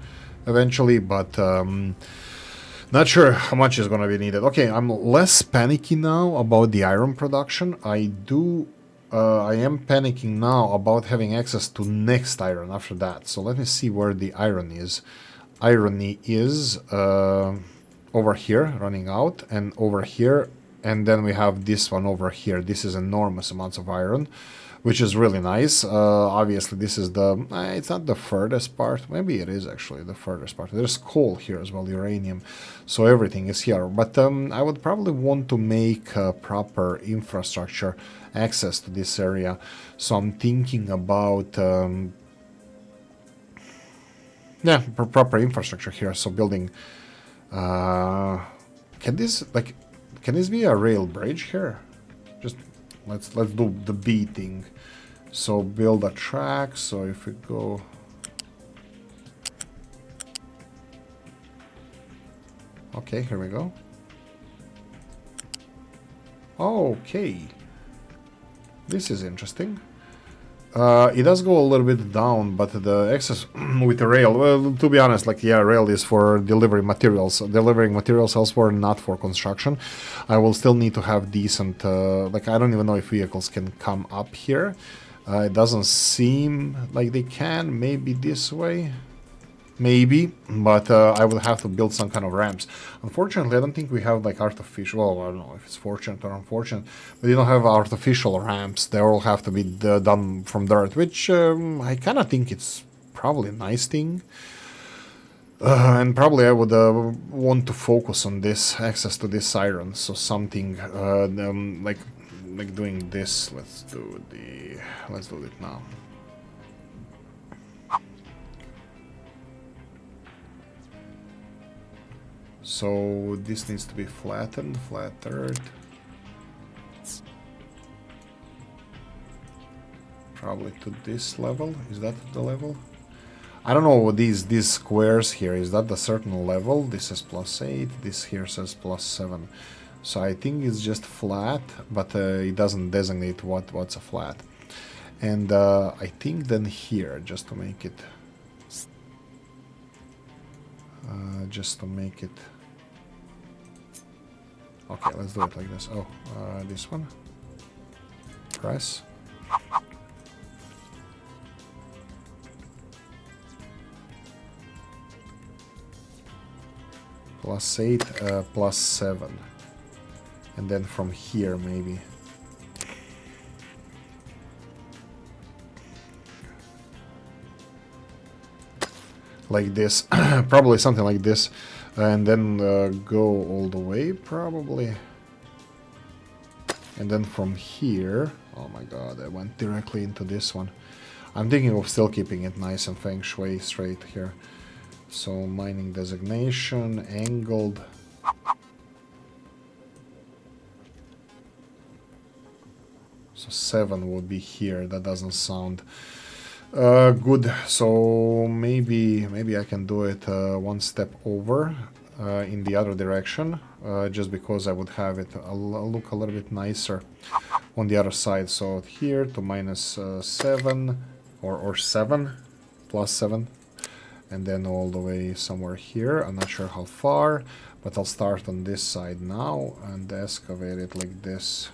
eventually, but not sure how much is going to be needed. Okay, I'm less panicky now about the iron production. I am panicking now about having access to next iron after that. So let me see where the iron is. Irony is over here, running out, and over here, and then we have this one over here. This is enormous amounts of iron, which is really nice. Obviously, this is it's not the furthest part. Maybe it is actually the furthest part. There's coal here as well, uranium. So everything is here. But I would probably want to make proper infrastructure access to this area. So I'm thinking about, yeah, proper infrastructure here. So building, can this be a rail bridge here? Just let's do the B thing. So build a track. So if we go, okay, here we go. Okay, this is interesting. It does go a little bit down, but the excess with the rail, well, to be honest, like, yeah, rail is for delivering materials elsewhere, not for construction. I will still need to have decent, like, I don't even know if vehicles can come up here. It doesn't seem like they can. Maybe this way. Maybe, but I will have to build some kind of ramps. Unfortunately, I don't think we have like artificial, well, I don't know if it's fortunate or unfortunate, but you don't have artificial ramps. They all have to be done from dirt, which I kind of think it's probably a nice thing. And probably I would want to focus on this, access to this iron, so something like doing this. Let's do it now. So this needs to be flattened, flat earth. Probably to this level. Is that the level? I don't know, these squares here, is that the certain level? This says +8, this here says +7. So I think it's just flat, but it doesn't designate what's a flat. And I think then here, just to make it okay, let's do it like this. Oh, this one. Press. +8, +7. And then from here, maybe. like this, probably something like this, and then go all the way probably, and then from here, oh my god, I went directly into this one. I'm thinking of still keeping it nice and feng shui straight here. So mining designation, angled. So 7 would be here. That doesn't sound good. So maybe I can do it one step over in the other direction, just because I would have it look a little bit nicer on the other side. So here to minus 7 or 7 plus 7, and then all the way somewhere here. I'm not sure how far, but I'll start on this side now and excavate it like this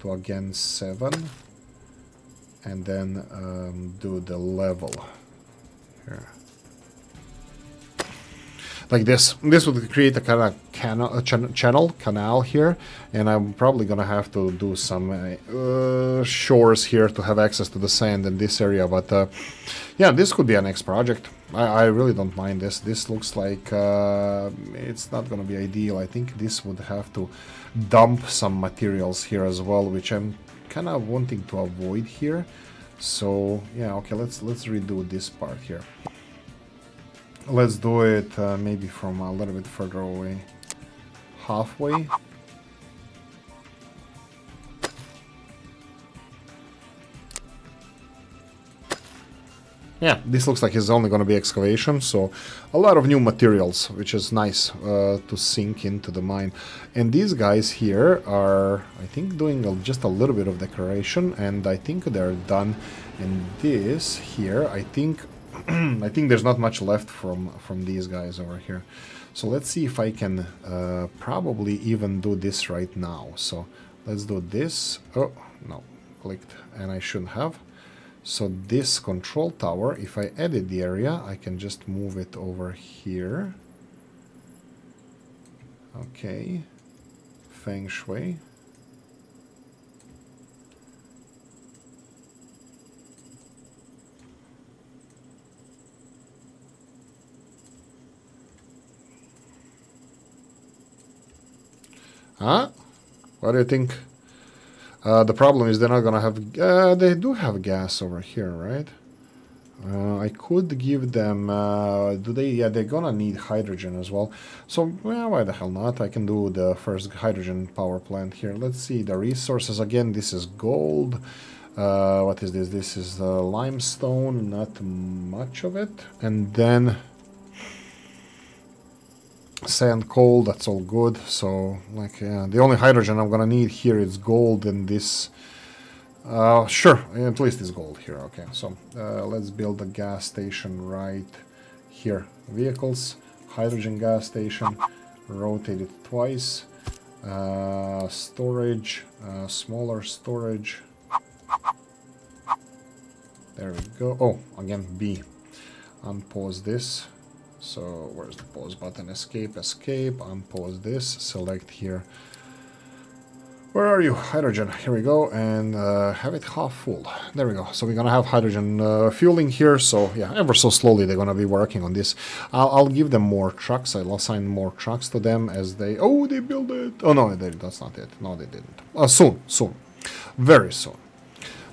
to again 7, and then do the level here like this. This would create a kind of canal here, and I'm probably gonna have to do some shores here to have access to the sand in this area. But yeah, this could be a next project. I really don't mind this. This looks like it's not gonna be ideal. I think this would have to dump some materials here as well, which I'm kind of wanting to avoid here. So yeah, okay, let's redo this part here. Let's do it maybe from a little bit further away, halfway. Yeah, this looks like it's only going to be excavation, so a lot of new materials, which is nice to sink into the mine. And these guys here are, I think, doing just a little bit of decoration, and I think they're done. And this here, I think I think there's not much left from these guys over here. So let's see if I can probably even do this right now. So let's do this. Oh, no, clicked, and I shouldn't have. So this control tower, if I edit the area, I can just move it over here. Okay, feng shui. Huh? What do you think? The problem is they're not gonna have... they do have gas over here, right? I could give them... do they? Yeah, they're gonna need hydrogen as well. So, well, why the hell not? I can do the first hydrogen power plant here. Let's see the resources again. This is gold. What is this? This is limestone. Not much of it. And then... sand, coal, that's all good. So, like, the only hydrogen I'm gonna need here is gold, and this... sure, at least it's gold here. Okay, so let's build a gas station right here. Vehicles, hydrogen gas station, rotate it twice. Storage, smaller storage. There we go. Oh, again, B. Unpause this. So where's the pause button? Escape, escape, unpause this, select here. Where are you? Hydrogen, here we go, and have it half full. There we go. So we're gonna have hydrogen fueling here, so yeah, ever so slowly they're gonna be working on this. I'll give them more trucks. I'll assign more trucks to them as they... Oh, they build it! Oh no, that's not it. No, they didn't. Soon. Very soon.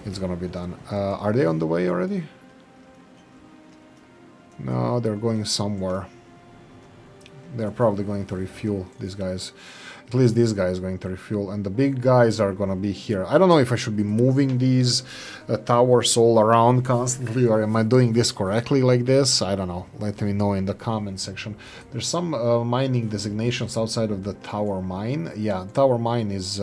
It's gonna be done. Are they on the way already? No, they're going somewhere. They're probably going to refuel, these guys. At least this guy is going to refuel, and the big guys are gonna be here. I don't know if I should be moving these towers all around constantly, or am I doing this correctly like this? I don't know. Let me know in the comment section. There's some mining designations outside of the tower mine. Yeah, tower mine is...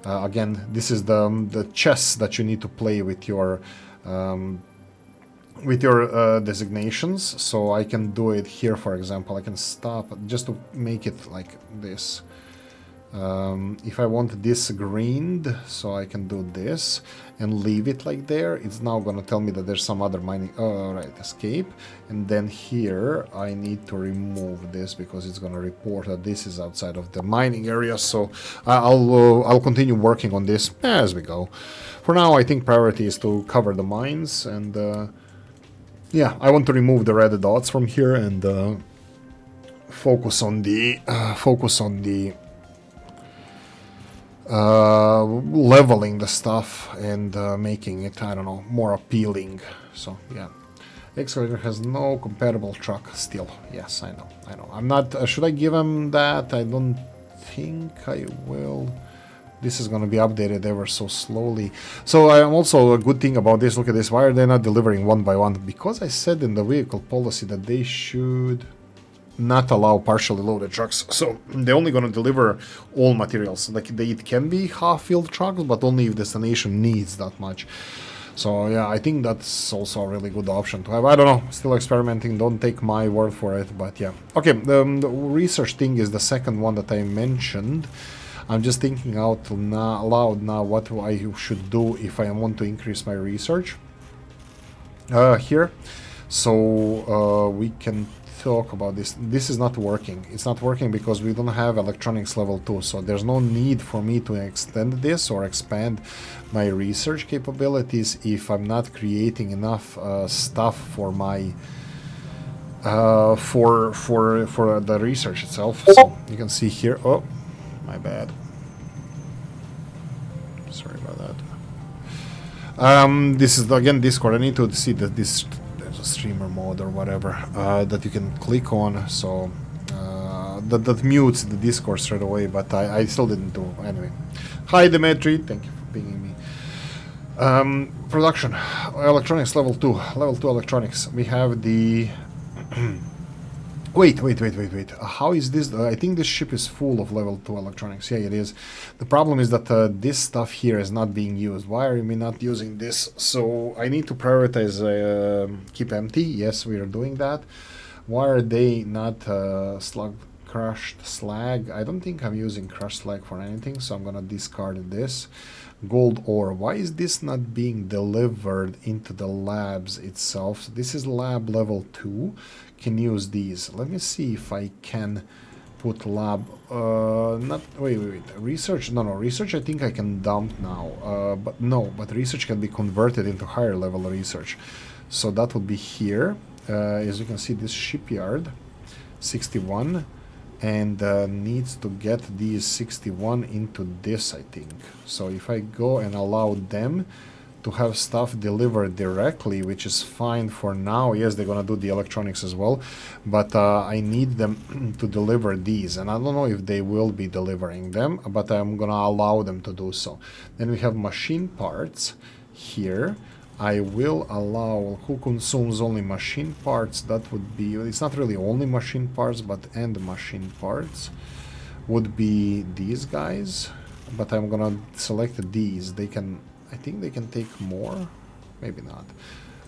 again, this is the chess that you need to play with your... designations. So I can do it here, for example. I can stop just to make it like this. If I want this greened, so I can do this and leave it like there. It's now gonna tell me that there's some other mining. Oh, right, escape. And then here I need to remove this because it's gonna report that this is outside of the mining area. So I'll continue working on this as we go. For now, I think priority is to cover the mines and yeah, I want to remove the red dots from here and focus on the leveling the stuff and making it, I don't know, more appealing. So yeah, excavator has no compatible truck still. Yes, I know. I'm not. Should I give him that? I don't think I will. This is going to be updated ever so slowly. So I am also a good thing about this. Look at this. Why are they not delivering one by one? Because I said in the vehicle policy that they should not allow partially loaded trucks. So they're only going to deliver all materials. Like it can be half-filled trucks, but only if destination needs that much. So yeah, I think that's also a really good option to have. I don't know, still experimenting, don't take my word for it, but yeah. Okay, the research thing is the second one that I mentioned. I'm just thinking out loud now what I should do if I want to increase my research. Here, so we can talk about this. This is not working. It's not working because we don't have electronics level 2, so there's no need for me to extend this or expand my research capabilities if I'm not creating enough stuff for my for the research itself. So you can see here. Oh, my bad. Sorry about that. This is again Discord. I need to see that this there's a streamer mode or whatever that you can click on. So that mutes the Discord straight away. But I still didn't do anyway. Hi Dimitri, thank you for pinging me. Production electronics level 2 electronics. We have the Wait. How is this? I think this ship is full of level 2 electronics. Yeah, it is. The problem is that this stuff here is not being used. Why are we not using this? So I need to prioritize keep empty. Yes, we are doing that. Why are they not crushed slag? I don't think I'm using crushed slag for anything, so I'm gonna discard this. Gold ore. Why is this not being delivered into the labs itself? So this is lab level 2. Can use these. Let me see if I can put lab not wait research. No, research I think I can dump now, but research can be converted into higher level research, so that would be here. As you can see, this shipyard 61 and needs to get these 61 into this, I think. So if I go and allow them to have stuff delivered directly, which is fine for now. Yes, they're gonna do the electronics as well, but I need them to deliver these, and I don't know if they will be delivering them, but I'm gonna allow them to do so. Then we have machine parts here. I will allow who consumes only machine parts. That would be, it's not really only machine parts, but and machine parts would be these guys, but I'm gonna select these. They can, I think they can take more, maybe not.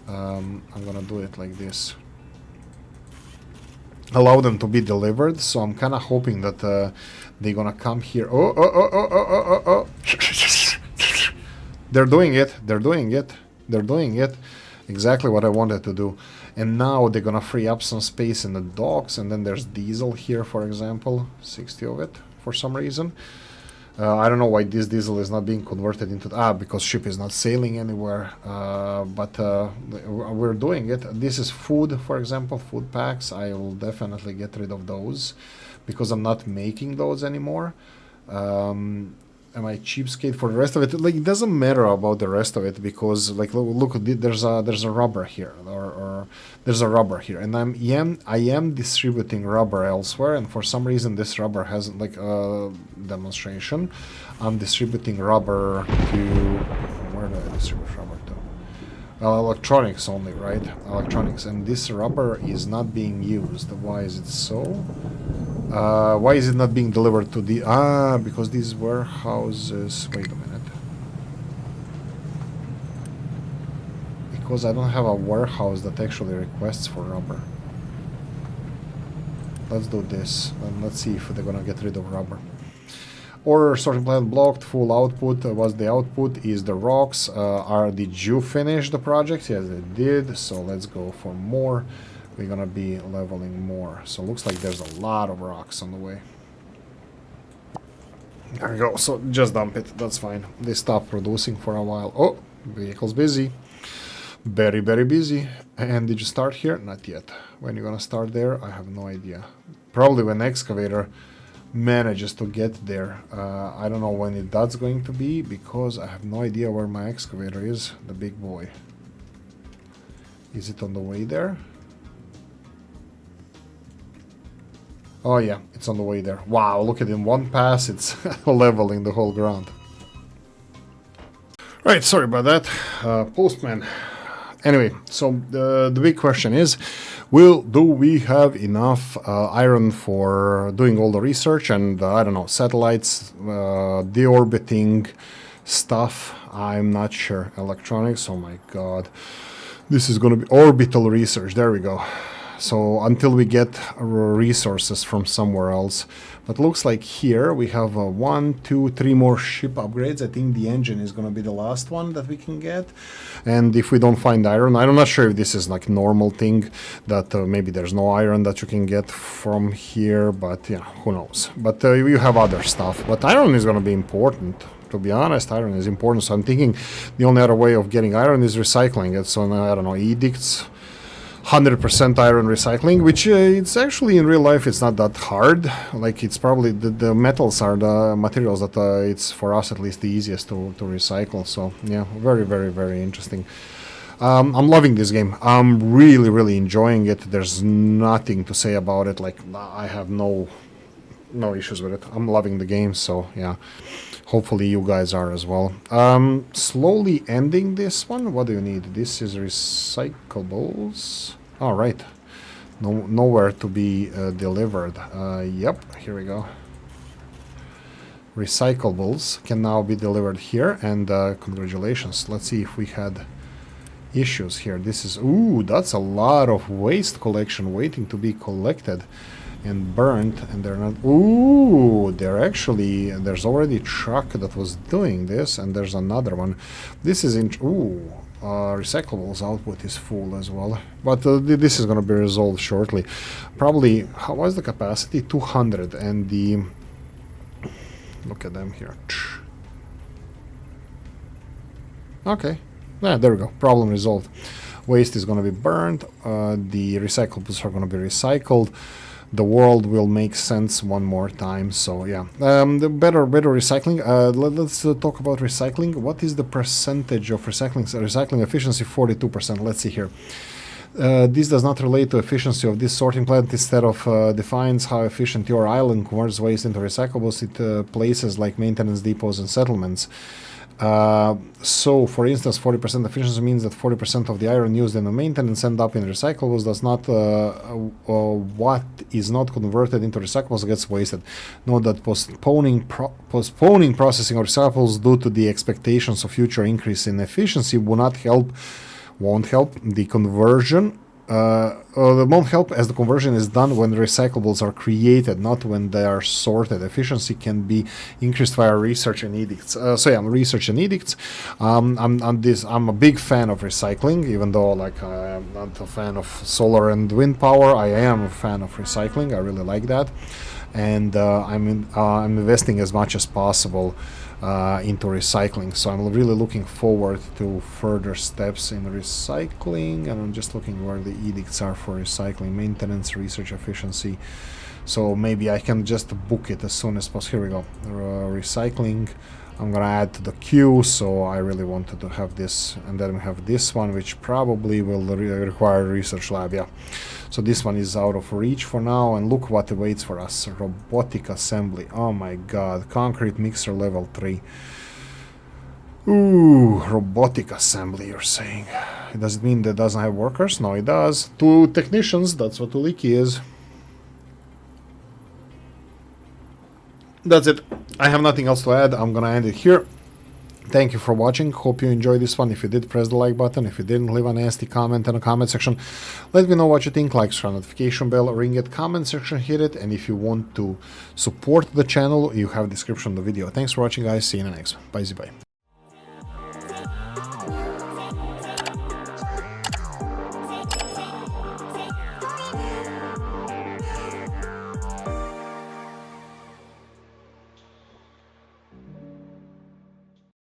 I'm gonna do it like this. Allow them to be delivered, so I'm kind of hoping that they're gonna come here. Oh. They're doing it. Exactly what I wanted to do. And now they're gonna free up some space in the docks, and then there's diesel here, for example, 60 of it for some reason. I don't know why this diesel is not being converted into because ship is not sailing anywhere, but we're doing it. This is food, for example, food packs. I will definitely get rid of those because I'm not making those anymore. Am I cheapskate for the rest of it? Like, it doesn't matter about the rest of it because, like, look, there's a rubber here, or there's a rubber here, and I am distributing rubber elsewhere, and for some reason this rubber hasn't, like, demonstration. I'm distributing rubber to, where do I distribute rubber to? Well, electronics only, right? Electronics, and this rubber is not being used. Why is it so? Why is it not being delivered to the... because these warehouses... Wait a minute. Because I don't have a warehouse that actually requests for rubber. Let's do this, and let's see if they're gonna get rid of rubber. Order sorting plant blocked, full output. What's the output? Is the rocks. Did you finish the project? Yes, they did, so let's go for more. We're gonna be leveling more. So looks like there's a lot of rocks on the way. There we go. So just dump it. That's fine. They stopped producing for a while. Oh, vehicle's busy. Very, very busy. And did you start here? Not yet. When you're gonna start there, I have no idea. Probably when excavator manages to get there. I don't know when that's going to be, because I have no idea where my excavator is, the big boy. Is it on the way there? Oh yeah, it's on the way there. Wow, look at it, in one pass it's leveling the whole ground. Right, sorry about that. Postman. Anyway, so the big question is, do we have enough iron for doing all the research and, I don't know, satellites, deorbiting stuff? I'm not sure. Electronics, oh my god. This is going to be orbital research, there we go. So until we get resources from somewhere else. But looks like here we have 1, 2, 3 more ship upgrades. I think the engine is going to be the last one that we can get. And if we don't find iron, I'm not sure if this is like normal thing, that maybe there's no iron that you can get from here, but yeah, who knows. But you have other stuff. But iron is going to be important. To be honest, iron is important. So I'm thinking the only other way of getting iron is recycling it. So I don't know, edicts. 100% iron recycling, which it's actually in real life it's not that hard. Like, it's probably the metals are the materials that it's for us at least the easiest to recycle. So yeah, very, very, very interesting. I'm loving this game. I'm really, really enjoying it. There's nothing to say about it. Like, I have no issues with it. I'm loving the game, so yeah. Hopefully you guys are as well. Slowly ending this one. What do you need? This is recyclables. All right. Nowhere to be delivered. Yep, here we go. Recyclables can now be delivered here, and congratulations. Let's see if we had issues here. This is, ooh, that's a lot of waste collection waiting to be collected and burnt, and they're not. Ooh, they're actually, there's already a truck that was doing this, and there's another one. This is in. Ooh, recyclables output is full as well, but this is going to be resolved shortly. Probably, how was the capacity? 200, and the. Look at them here. Okay, yeah, there we go. Problem resolved. Waste is going to be burned. The recyclables are going to be recycled. The world will make sense one more time. So yeah, the better recycling. Let's talk about recycling. What is the percentage of recycling? Recycling efficiency 42%. Let's see here. This does not relate to efficiency of this sorting plant. Instead of defines how efficient your island converts waste into recyclables, it places like maintenance depots and settlements. So, for instance, 40% efficiency means that 40% of the iron used in the maintenance end up in recyclables. Does not what is not converted into recyclables gets wasted. Note that postponing processing of recyclables due to the expectations of future increase in efficiency won't help the conversion. It won't help, as the conversion is done when recyclables are created, not when they are sorted. Efficiency can be increased via research and edicts. So yeah, research and edicts. I'm a big fan of recycling, even though like I'm not a fan of solar and wind power. I am a fan of recycling. I really like that, and I'm investing as much as possible into recycling. So I'm really looking forward to further steps in recycling, and I'm just looking where the edicts are for recycling, maintenance, research, efficiency. So maybe I can just book it as soon as possible. Here we go. Recycling. I'm gonna add to the queue, so I really wanted to have this, and then we have this one, which probably will require research lab. Yeah, so this one is out of reach for now, and look what awaits for us. Robotic assembly. Oh my god, concrete mixer level 3. Ooh, robotic assembly, you're saying. Does it mean that it doesn't have workers? No, it does. 2 technicians, that's what Oolykee is. That's it. I have nothing else to add. I'm gonna end it here. Thank you for watching. Hope you enjoyed this one. If you did, press the like button. If you didn't, leave a nasty comment in the comment section. Let me know what you think. Like, share, notification bell, ring it, comment section, hit it. And if you want to support the channel, you have a description of the video. Thanks for watching, guys. See you in the next one. Bye.